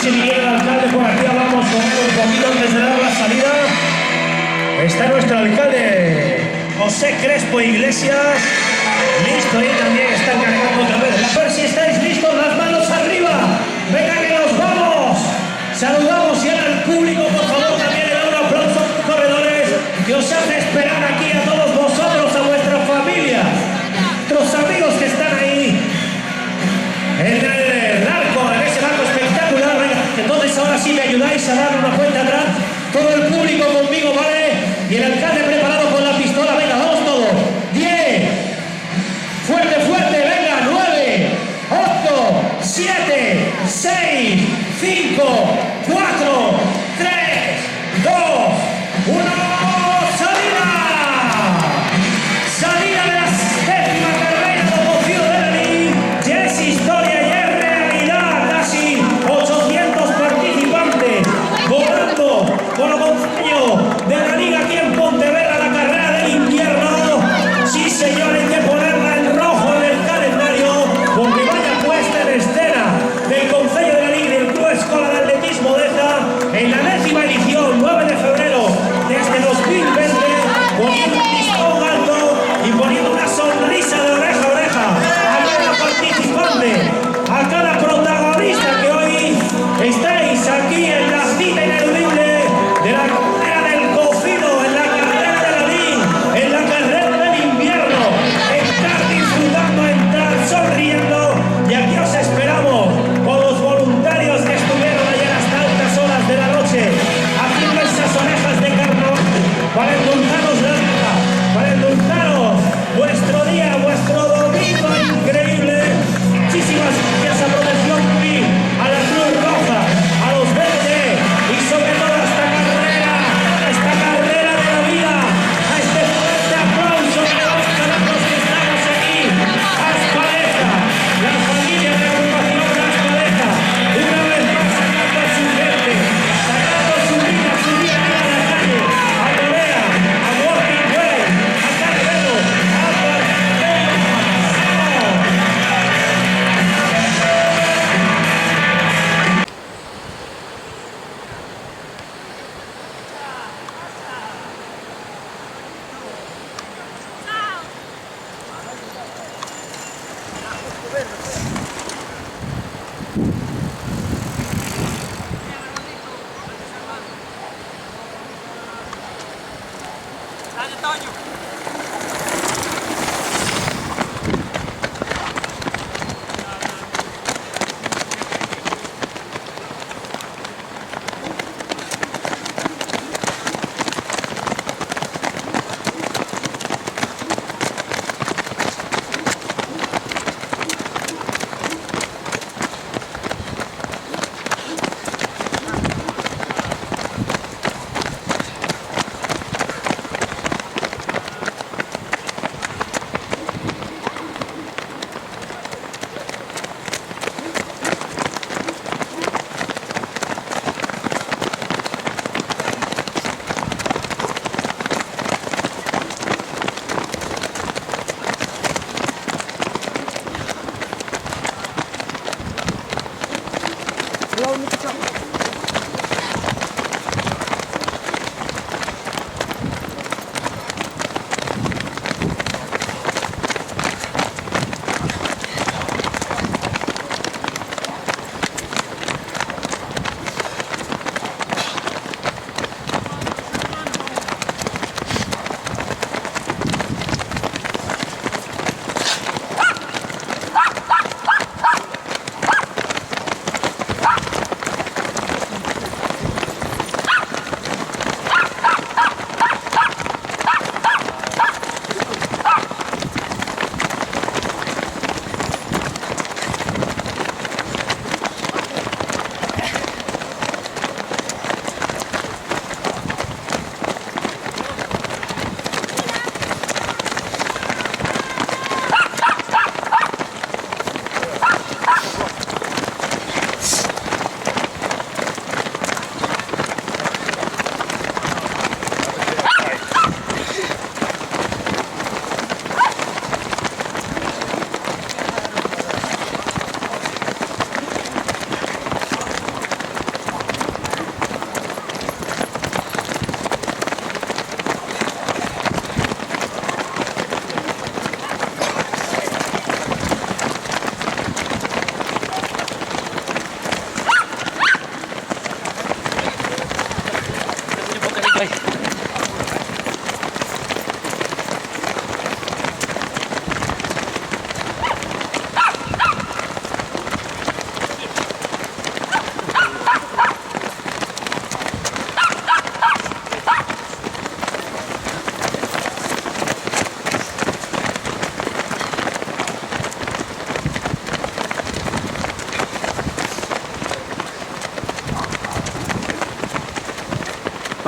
si viniera el alcalde por aquí, vamos con él un poquito antes de dar la salida. Está nuestro alcalde José Crespo Iglesias. Listo, y también están cargando otra vez. A ver si estáis listos, las manos arriba. Venga que nos vamos. Saludamos ya al público, por favor, también le da un aplauso a los corredores que os hace esperar aquí a todos vosotros, a vuestra familia, nuestros amigos que están ahí en el arco, en ese barco espectacular. Venga, entonces ahora sí me ayudáis a dar una cuenta atrás, todo el público conmigo, ¿vale? Y el alcalde preparado con la pistola. Venga, vamos todos. 10, fuerte, fuerte, venga, 9, 8, 7, 6, 5, 4, 3, 2, 1, ¡salimos!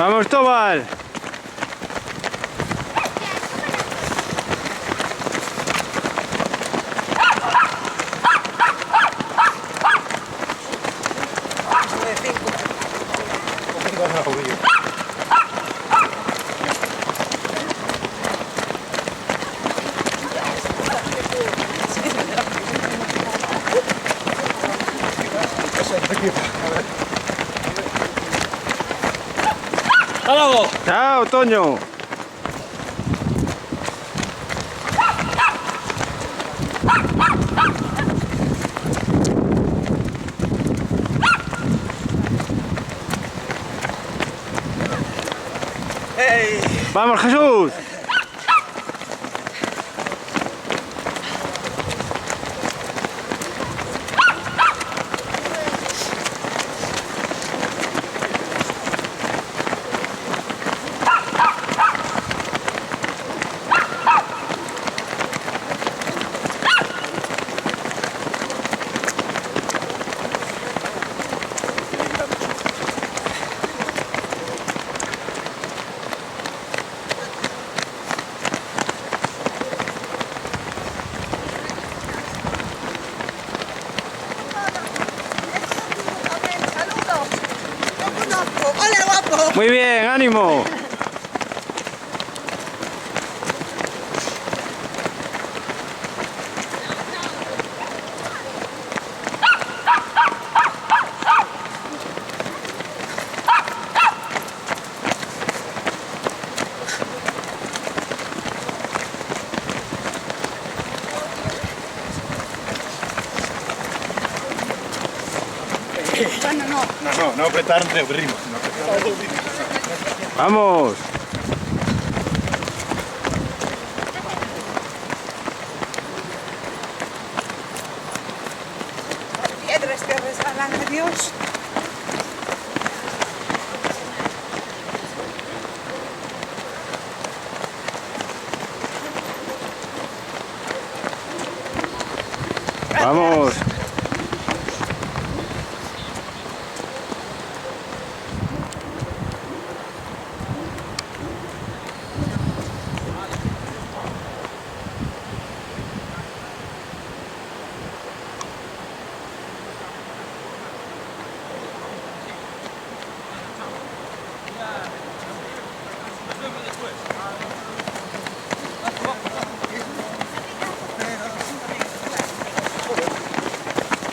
Vamos, Tobal. ¡Hasta luego! Chao, Toño. ¡Hey! Vamos, Jesús. ¡Hola, guapo! Muy bien, ánimo. Bueno, no. No apretar entre primo. Vamos. Piedras que resbalan, adiós. Vamos.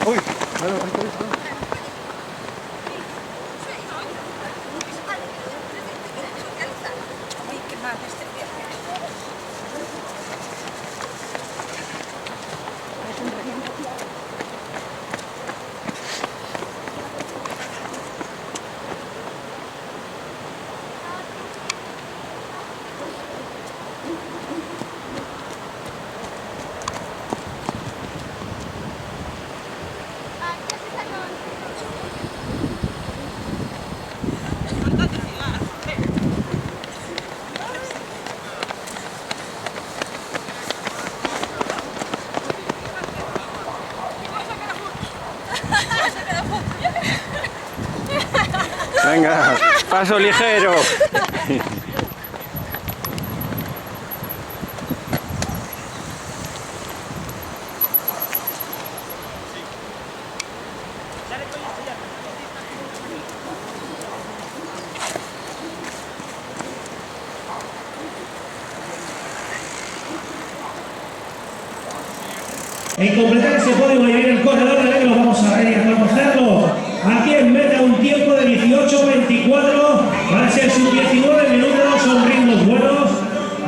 Uy, Ay, qué mal este viaje. Venga, paso ligero. En completar ese podio y viene el corredor de negro, vamos a ver y a conocerlo. Aquí en meta un tiempo de 18:24, van a ser sus 19 minutos, son ritmos buenos.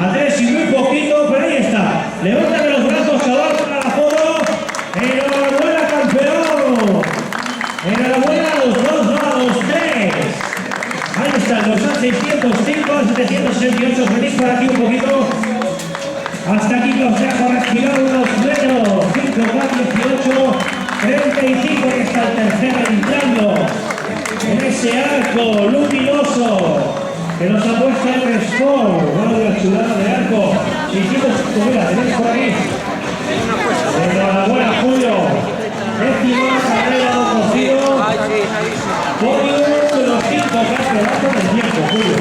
A 3 y muy poquito, pero ahí está. Levanten los brazos, chaval, para la foto. ¡Enhorabuena, campeón! ¡Enhorabuena a los dos, a los tres! Ahí están, los A605, A768, venís por aquí un poquito. Hasta aquí que os dejo respirar unos metros. 5, 4, 18, 35, que está el tercero entrando en ese arco luminoso que nos ha puesto el Sport. Bueno, de la ciudad de arco. Hicimos, mira, tenéis por aquí. Enhorabuena, Julio. Décima carrera de Rocío. Podio de los 5 que has quedado con el tiempo, Julio.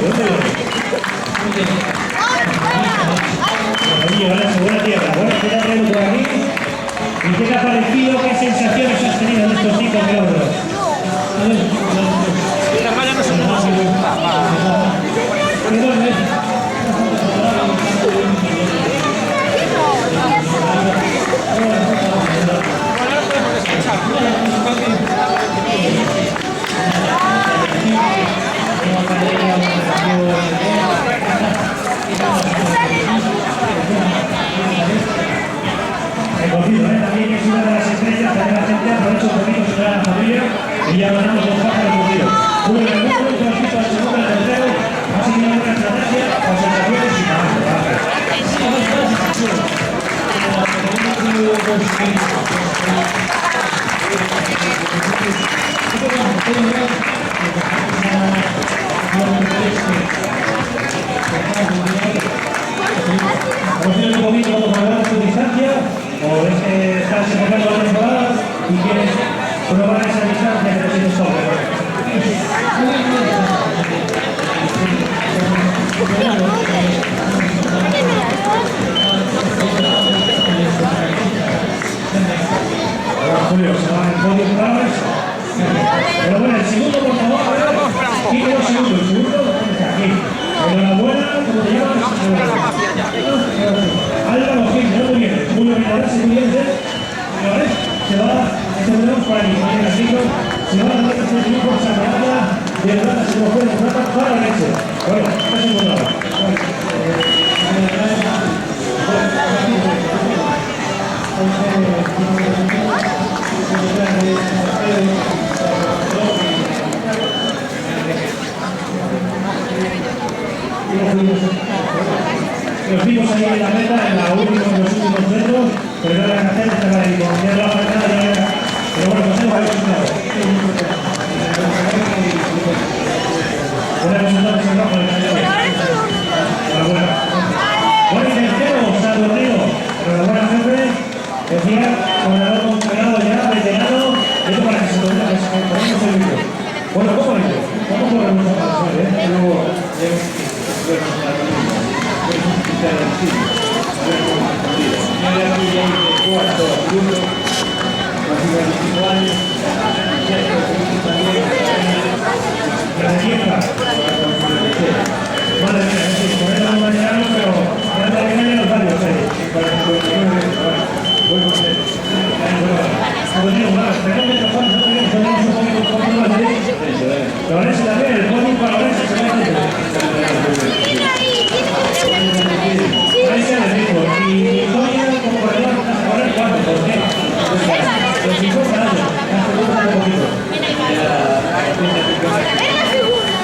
una de las estrellas, también la gente aprovecha un poquito su gran familia y ya ganamos los pájaros movidos. Uno en el mundo, otro al quinto, al segundo, al tercero, así que una buena estrategia, concentraciones y más. Vamos a ir un poquito para hablar de tu distancia, o es que estás empezando la temporada y quieres probar esa distancia que te tienes sobre. Julio, se va en el podio para eso. Pero bueno, el segundo, por favor, 5 segundos. El segundo, aquí. Enhorabuena, ¿cómo te llamas? Álvaro Gil, ¿de dónde vienes? Julio Villarreal, si vienes, se va, este tenemos por aquí, mañana 5, se va a dar este equipo por Santa María, de plata, se lo puede de plata para la leche. Bueno, casi encontrado. Los vimos ahí en la meta, en los últimos metros, pero no era hacer, estaba ahí, como ya no va a faltar, pero bueno, pues tengo ahí resultado. Ponemos entonces el bajo del señor. Enhorabuena. Bueno, y tercero, Salvo Río. Enhorabuena, jefe. Decía, con el haber entrenado ya, veterano, esto para que se lo diga, que se ponemos el vídeo. Bueno, ¿cómo es? ¿Cómo corremos a pasar, Luego, madre mía, ponerlo en mañana, pero ya no hay los varios Lorenzo también, el podium para Lorenzo se va a hacer. Ahí se les dijo, y Toya como corredor vas a correr 4, ¿por qué? Los 50 años, hasta un poquito.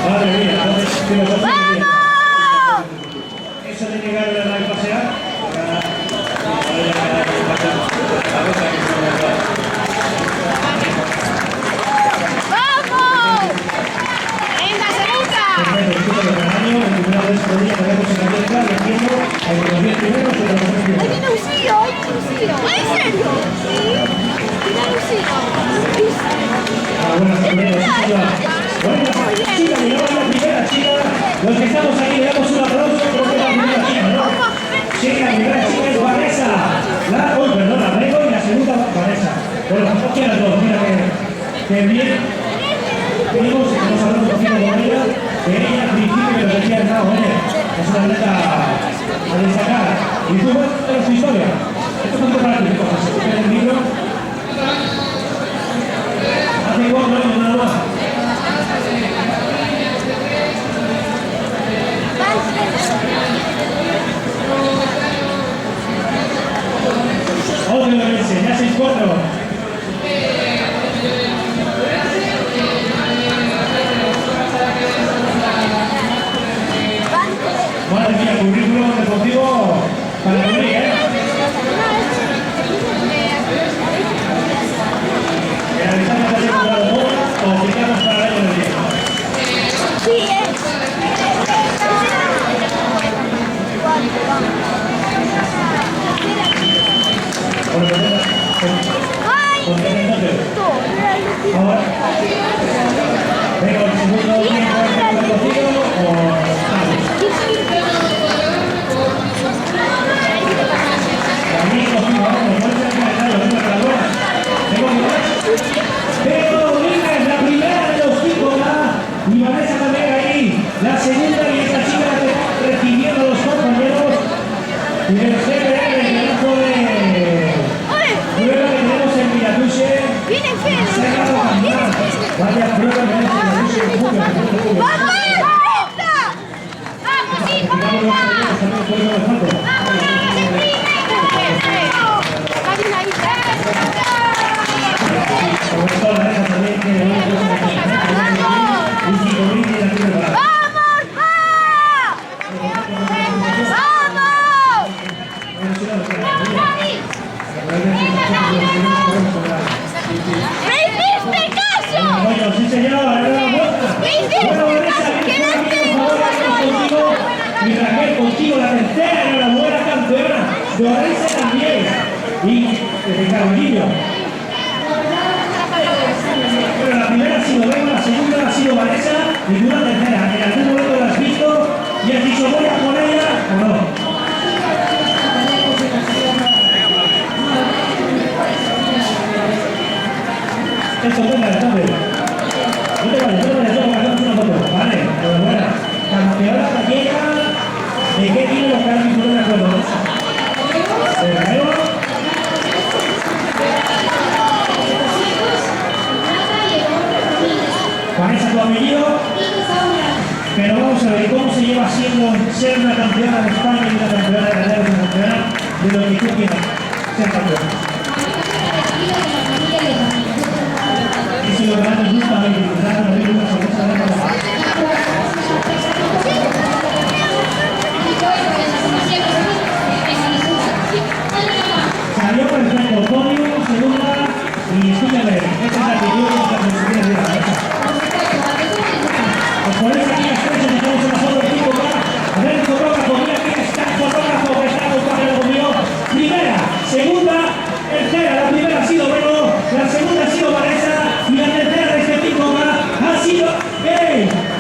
Madre mía, entonces, si lo conseguimos bien. Eso de llegar a la pasear. Los que estamos aquí le damos un aplauso, creo que la primera chica, ¿no? Sí, la primera chica es Vanessa. Perdona, Rego y la segunda Vanessa. Bueno, tampoco las dos, mira que bien. Vimos, estamos hablando un poquito con ella, que ella al principio me lo decía, no, es una atleta a destacar. Y tú vas a ver su historia. Esto es un poco para ti, cojas. En el libro, hace 4 años nada más. Otro Lorenzo, ya 6-4. Madre mía, currículum deportivo para la liga, ¿Realizamos la temporada de bola o aplicamos para el año del día? Sí, ahora, vengo el segundo tiempo del partido o Pero Domínguez, la primera de los chicos, y Vanessa también ahí, la segunda y esta chica recibiendo a los compañeros y el CPR, el pedazo de prueba que tenemos en Miratuche. Vaya prueba que tenemos en Miratuche. ¡Vamos! Lorenzo también. Y de Carolina. Bueno, la primera ha sido Bego, la segunda ha sido Vanessa y tú la tercera. En algún momento la has visto y has dicho voy a por ella o no. Eso, venga, entonces. No te vayas, yo voy a hacer una foto. Vale, pero bueno. Campeona gallega, ¿de qué tiene los cambios? No me acuerdo de eso. Pero Vanessa, tu apellido. Pero vamos a ver cómo se lleva siendo ser una campeona de España y una campeona de Canadá y una campeona de lo que tú quieras ser campeona. Eso es lo que nos gusta ver, disfrutar de ver una sorpresa de la salió perfecto, podio, segunda y escúchame, esta es la actitud de la filosofía de la cabeza. Os ponéis aquí las tres y dejamos una foto del tipo para a ver el fotógrafo, mira quién está el fotógrafo que está buscando conmigo. Primera, segunda, tercera, la primera ha sido Bego, la segunda ha sido Vanessa y la tercera de este tipo ha sido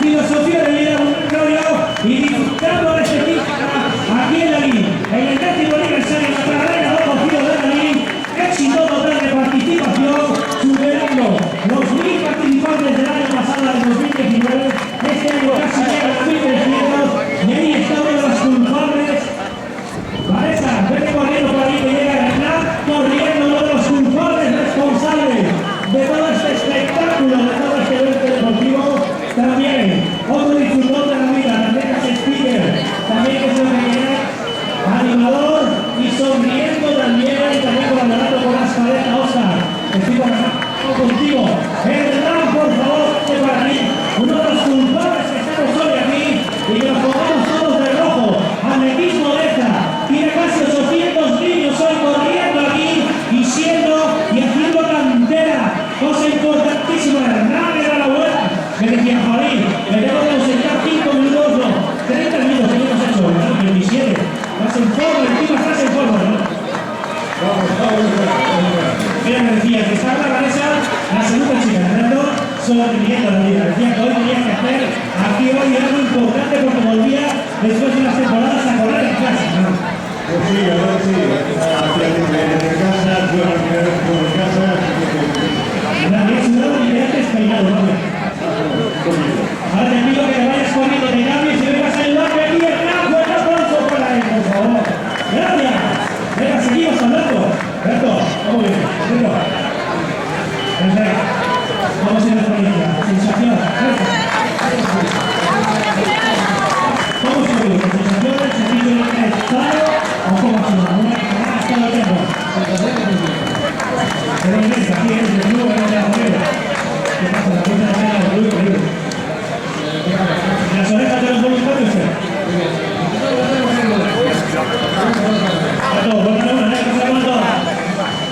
filosofía de vida, un rollo y disfrutando de este tipo aquí en la línea. En el 10º aniversario de la carrera de Cocido de la línea, éxito total de participación, superando los 1000 participantes del año pasado, del 2019. Este año casi llega a 1300 y ahí está uno de los culpables. Vanessa, vete corriendo por ahí que llega el plan, corriendo uno de los culpables responsables de todo este espectáculo, de todo este evento deportivo. También otro disfrutón de la vida, también es speaker, también que es lo que viene, animador y sonriendo también colaborando con las parejas. Oscar, estoy contigo. Hernán, por favor, que para mí, uno de los culpables que estamos hoy aquí y que nos pongamos todos de rojo, atletismo de esta, tiene casi 800 niños hoy corriendo aquí y siendo y haciendo cantera, cosa importantísima. Hernán era la vuelta, me decía, Javier, me tengo que ausentar 5 minutos, no, 30 minutos que hemos hecho, ¿no? 27, estás en forma, encima estás en forma, ¿no? Mira, me decía que estaba la Vanessa, la segunda chica, Fernando, solo teniendo la vida. Decía que hoy tenía que hacer aquí hoy algo importante porque volvía después de unas temporadas a correr en casa, ¿no? Pues sí, ahora sí, en casa, yo en casa. Nadie es sudado ni te has despeinado, ¿no? Ahora te pido que te vayas corriendo, te cambies y vengas a ayudarme aquí, Hernán, buen aplauso para él, por favor. Gracias. Venga, seguimos hablando. Alberto, vamos bien, perfecto. Perfecto. Vamos a ir a la experiencia. Sensación. Vamos a ver, sensaciones, sentido de estado, o cómo se llama, hasta el tiempo. Pero en esta, aquí es el club, en la moneda. ¿Qué pasa? La puerta de la moneda del club, las orejas de los voluntarios,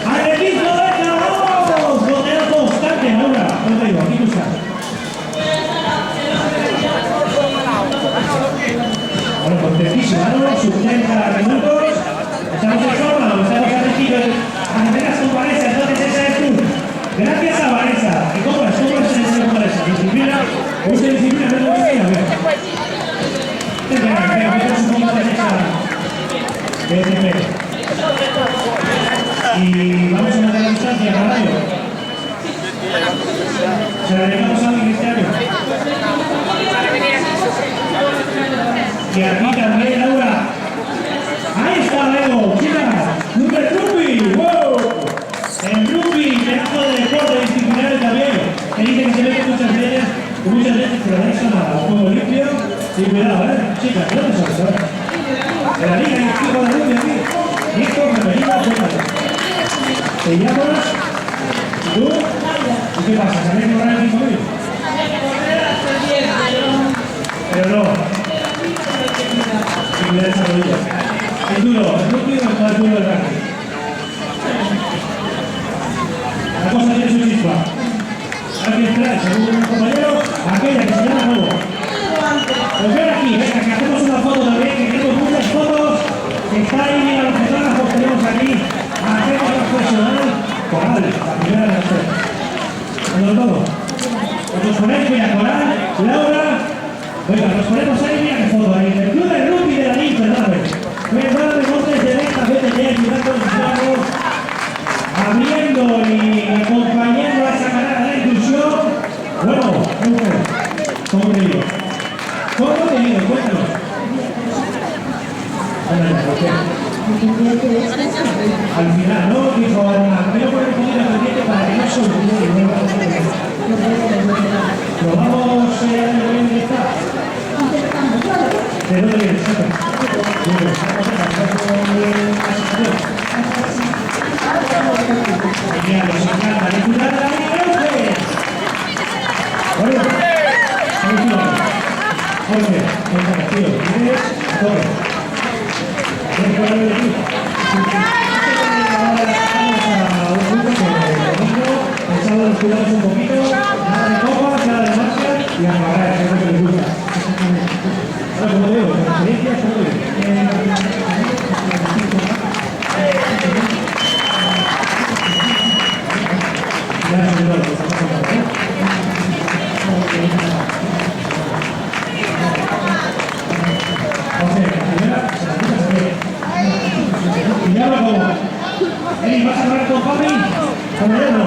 ¡atletismo de esta! ¡Vamos! Boteo constante, ahora. No te digo, aquí tú estás. Bueno, contentísima, ¿no? Sus 30 minutos. Estamos en forma, estamos asistidos a carreras con Vanessa, entonces esa es tú. Gracias a Vanessa. ¿Y cómo es? ¿Cómo es el señor Vanessa? ¿Disciplina? ¿Usted disciplina? ¿No lo que quiera? Venga, que es un poquito de esa. Y vamos a meter la distancia a radio. Se la dedicamos a alguien este año. Y aquí también, Laura. Ahí está, Bego. Chicas, Super Rugby. ¡Wow! El rugby, pedazo de deporte disciplinario también. Que dice que se ve muchas veces pero no es nada. Un juego limpio. Y cuidado, chicas, ¿qué es eso? De la liga, hay un equipo de rugby aquí. Listo, bienvenido, cuéntame. ¿Te llamas? ¿Y tú? ¿Y qué pasa? ¿Sabéis que correr el mismo día? Pero no. Sin cuidar esa rodilla. Es duro, el rugby no es más duro del rugby. La cosa tiene su chispa. Hay que entrar, según un compañero, aquella que se llama juego. Pues ven aquí, venga, que hacemos una foto también, que tenemos muchas fotos. Está ahí, mira, los fotógrafos. tenemos aquí a tema profesional coral, la primera de las tres. Con todo. Nos ponemos, mira, coral, Laura. Venga, nos ponemos ahí, mira qué foto ahí. El club de rugby de la NIF, ¿verdad? Verdad de Montes de Venta, BTT, ayudando a los jugadores, abriendo y acompañando a esa carrera de inclusión. Bueno, ¿cómo te digo? ¿Cómo te digo? Cuéntanos. Al final, ¿no? Dijo, voy a poner un poquito de pendiente para que no se olvide. Lo vamos a ver dónde está. ¿De dónde viene? Genial, nos encanta. Disfrutar de la vida. Bueno, Jorge, tío, ¿tienes? Jorge. ¿Tienes que hablar de ti? Ahora vamos a un grupo con el domingo. El sábado nos cuidamos un poquito. Nada de copas, nada de marcha y a pagar, que es lo que les gusta. Ahora, como digo, con experiencia, ¿cómo digo? ¿Vas a hablar con Fabi? ¿Con Mariano?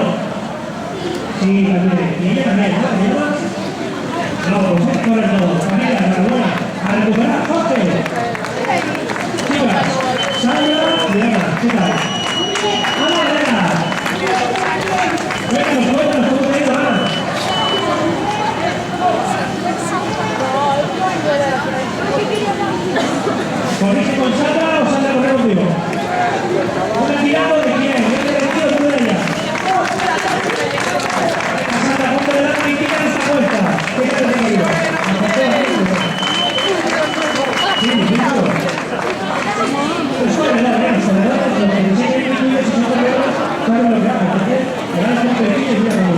Sí, también. Y ella también, ¿no? No, pues es correcto. Familia, enhorabuena. A recuperar, Jorge. Chicas, Sandra y Ana, ¿qué tal? ¡Ana, Ana! Cuéntanos, ¿cómo te ha ido, Ana? ¿Corriste con Sandra o Sandra corre contigo? ¿Un tirado de quién? ¿Este vestido tú de ella? Sandra, ponte delante y tira esa vuelta. ¿Qué tal te digo? Sí, claro. Eso es verdad, ¿eh? Eso es verdad. Lo que decía que tú y eso no te veo, claro lo que hago. Porque te das un pequeño y mira cómo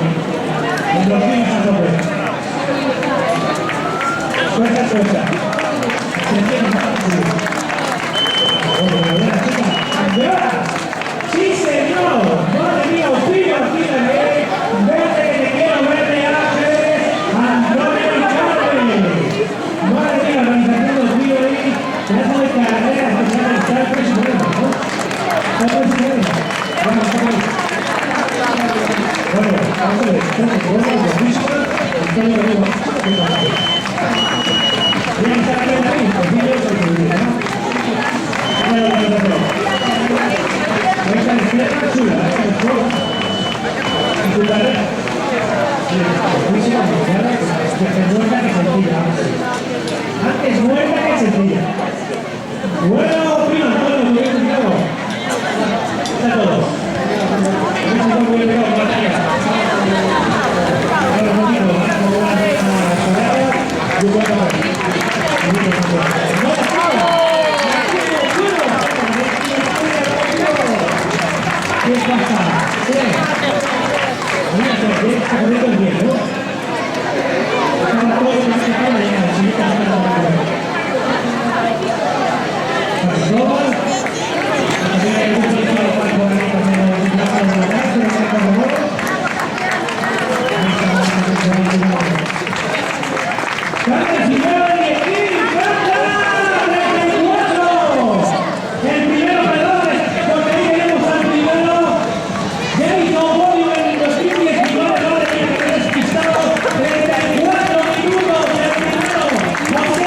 me lo tienes a tope. Suelta, suelta. ¿Se entiende? ¡Sí, señor! ¡Madre mía, opina, opíname! ¡Vete que te quiero, vete, Ángeles! ¡Antonio y Carmen! ¡Madre mía, organización de los vídeos ahí! ¡Pedazo de carrera! ¡Está el presidente, ¿no? ¡Está el presidente! ¡Vamos, vamos! Bueno, vamos a ver. Antonio Riva. Bien, está aquí en la misma. Pues bien, eso es el video, ¿no? Esta es chula, esta es chula. Y tu carrera. Antes muerta que sencilla. Antes muerta que sencilla. Bueno, prima, todo lo que he explicado. Está todo. Está muy bien, batalla. Ahora un poquito, como una soleada, y un buen café. ¡No, ¿qué pasa? ¿Qué? Mira, ¿qué está corriendo el bien, no? Estaba todo en la semana y en la siguiente semana no me acuerdo. Pasó. Así que hay un poquito de pan por ahí también en la casa de la casa, en la casa de los ¡Canta, señora de aquí! ¡Canta! ¡34! El primero, perdón, porque ahí tenemos al primero. Jason Bodio en 2019, madre mía, que me he despistado. 34 minutos el primero. Vamos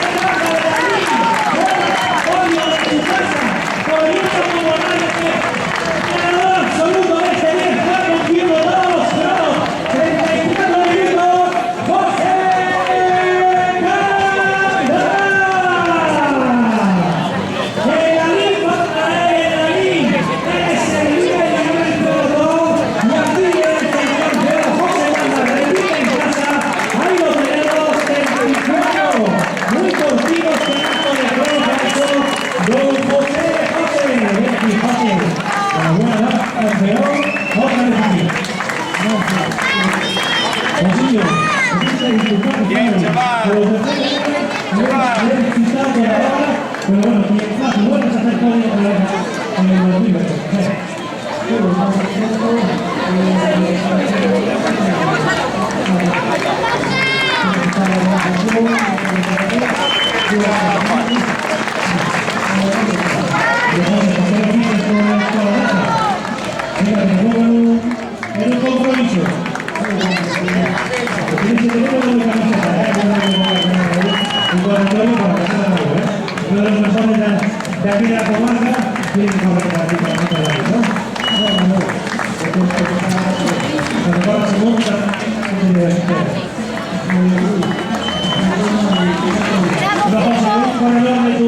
corredor de tu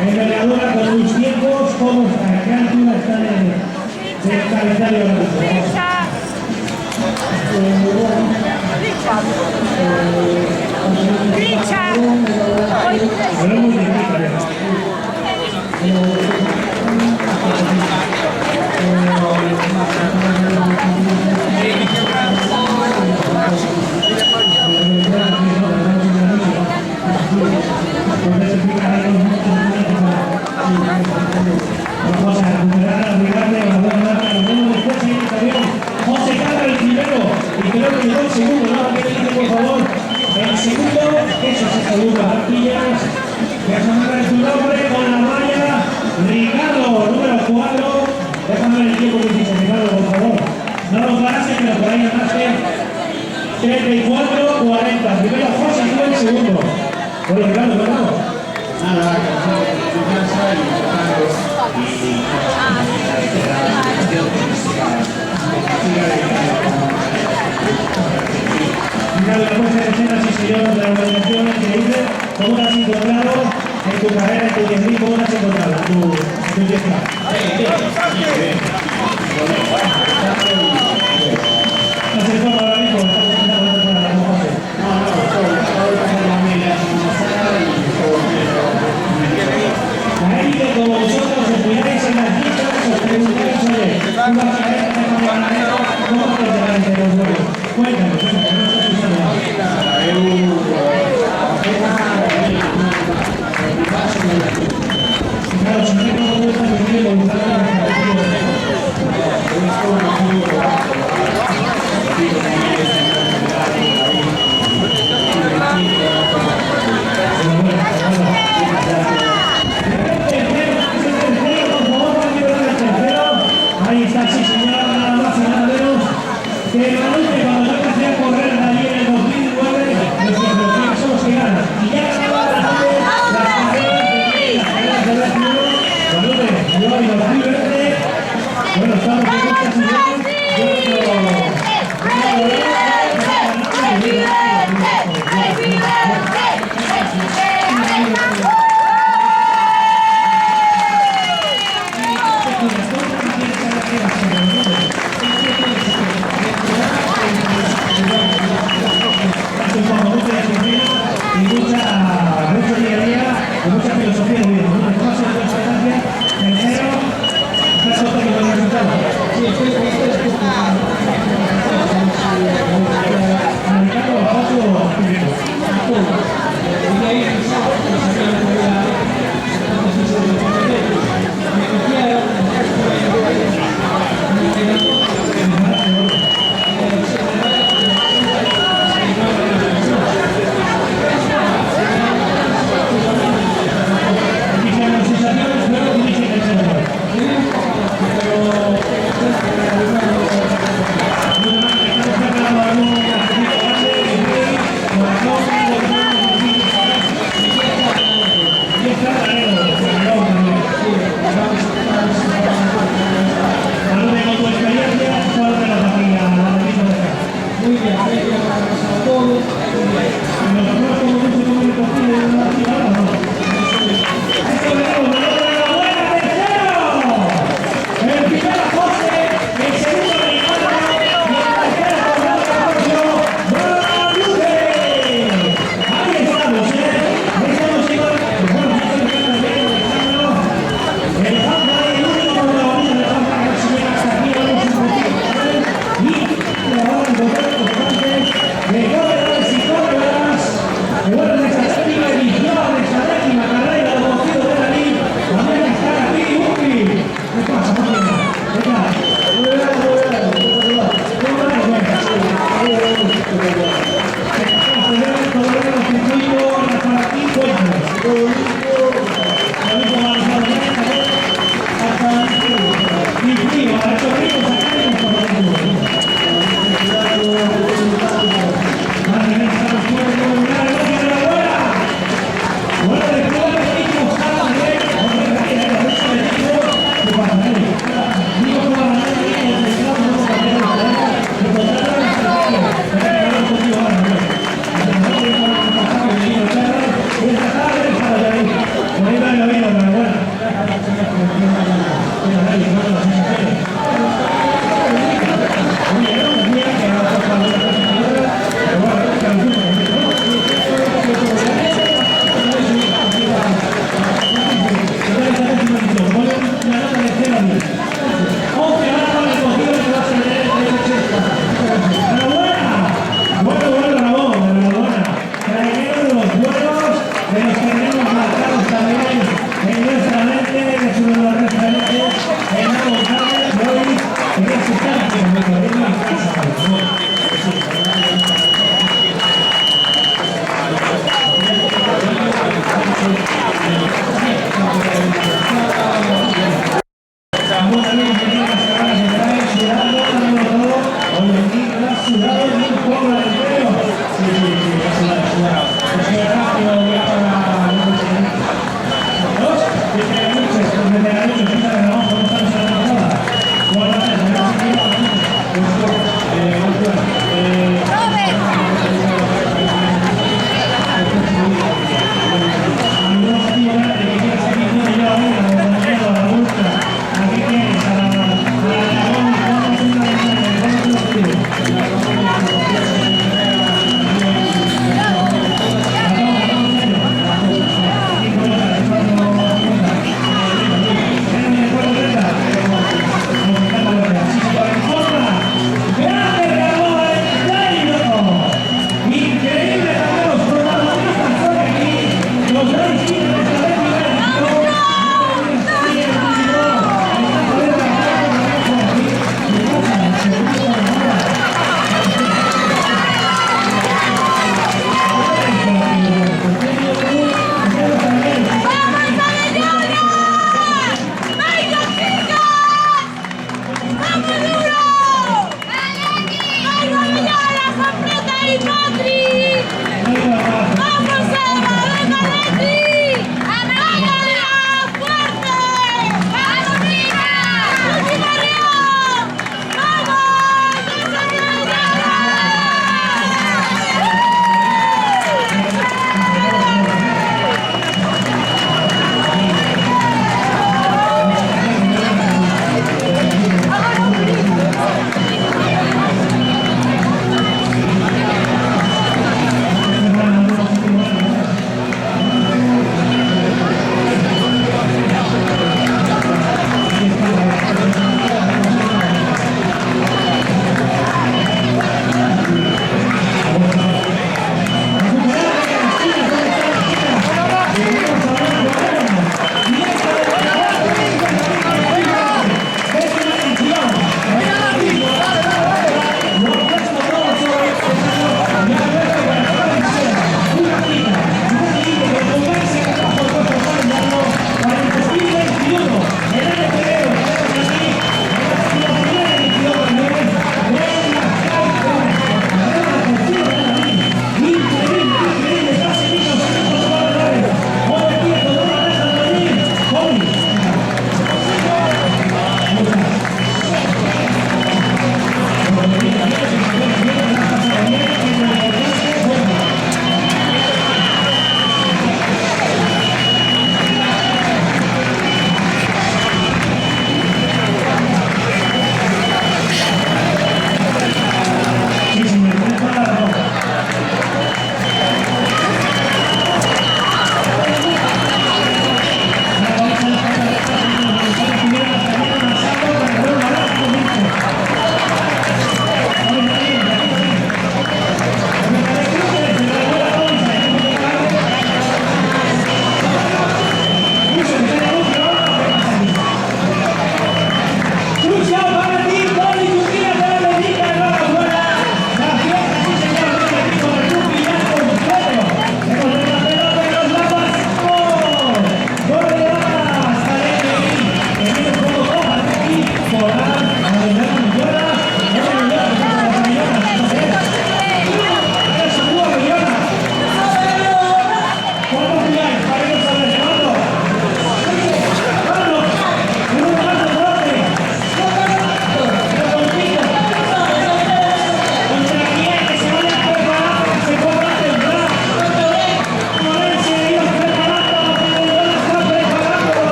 envergadura con tus tiempos, ¿cómo está? ¿A qué altura está del calendario ahora mismo? Hablamos de vamos a recuperar la brigada de la buena data, lo vemos después en el camión. José Carlos el primero y creo que llegó el segundo, ¿no? ¿Qué dice, por favor? El segundo, eso es el segundo, Artillas, que asombra su nombre con la malla. Ricardo, número 4. Déjame ver el tiempo que dice Ricardo, por favor. No lo paraste, pero por ahí ganaste 34-40. Primero José, tú el segundo. Oye, Ricardo, ¿no? Nada, cansado de tu casa y trabajando Ricardo, la puesta de escena, sí señor, de la organización increíble. ¿Cómo te has encontrado en tu carrera, en tu 10.000? ¿Cómo te has encontrado en tu 10.000? ¿Estás en forma ahora mismo? ¿Estás en forma ahora mismo? La élite como vosotros os miráis en las listas, os preguntáis, oye, ¿cómo te lleváis de los huevos? Cuéntanos, no estás escuchando claro, si no me gusta, me quiero volver ahí está, sí señor, nada más y nada menos que Manute, cuando yo empecé a correr allí en el 2009, nuestros objetivos son los que ganan. Y ya ganaba la gente las carreras de Red Bull. Manute, yo y los libres, bueno, estamos con muchas ideas, mucho día a día, con mucha filosofía de vida, con mucha experiencia. Tercero, ¿estás contento con el resultado? Sí, estoy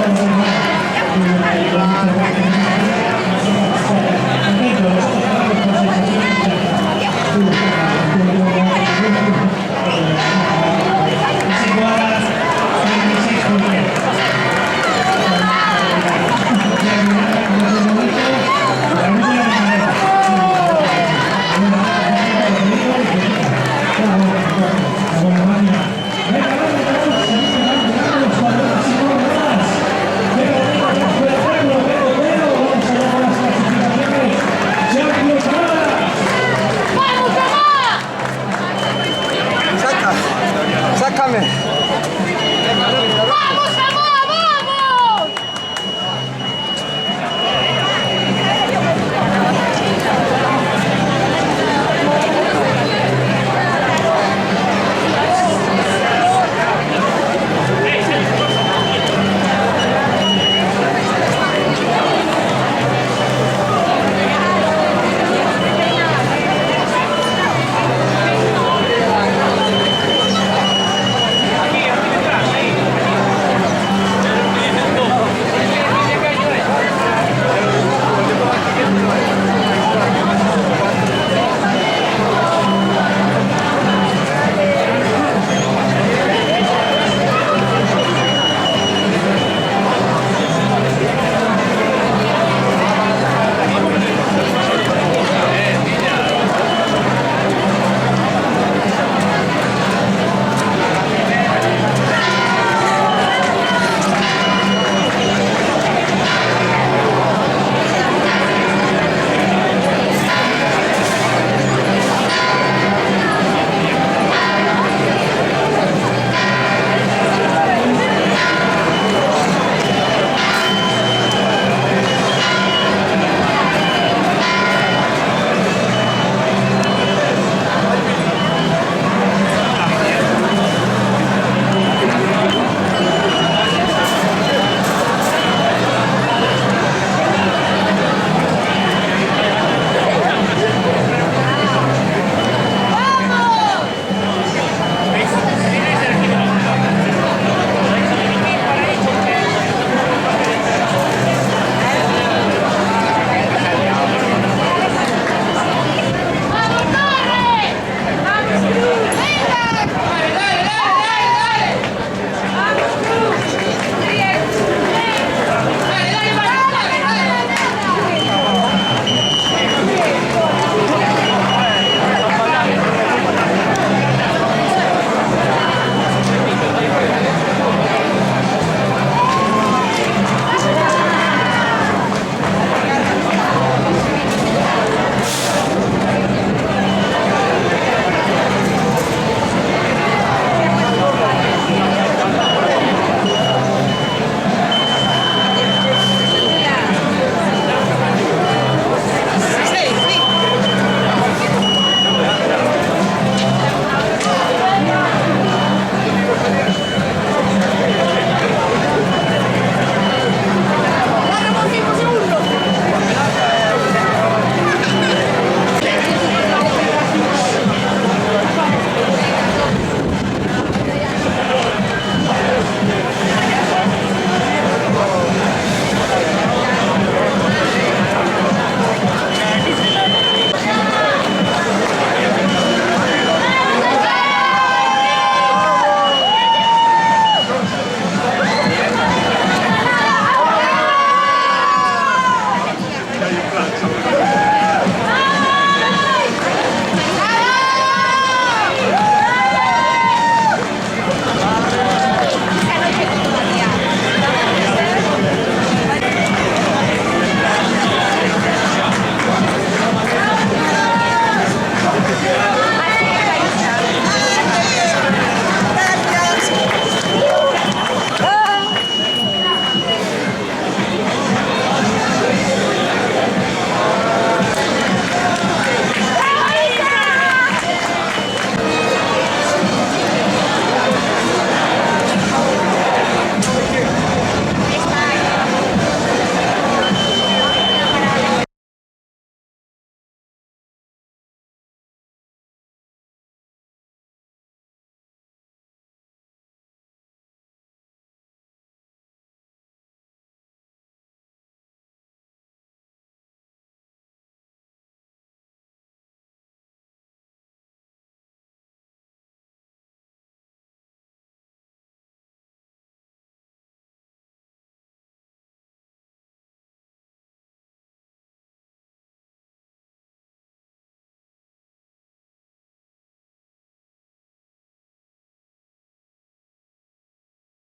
Gracias.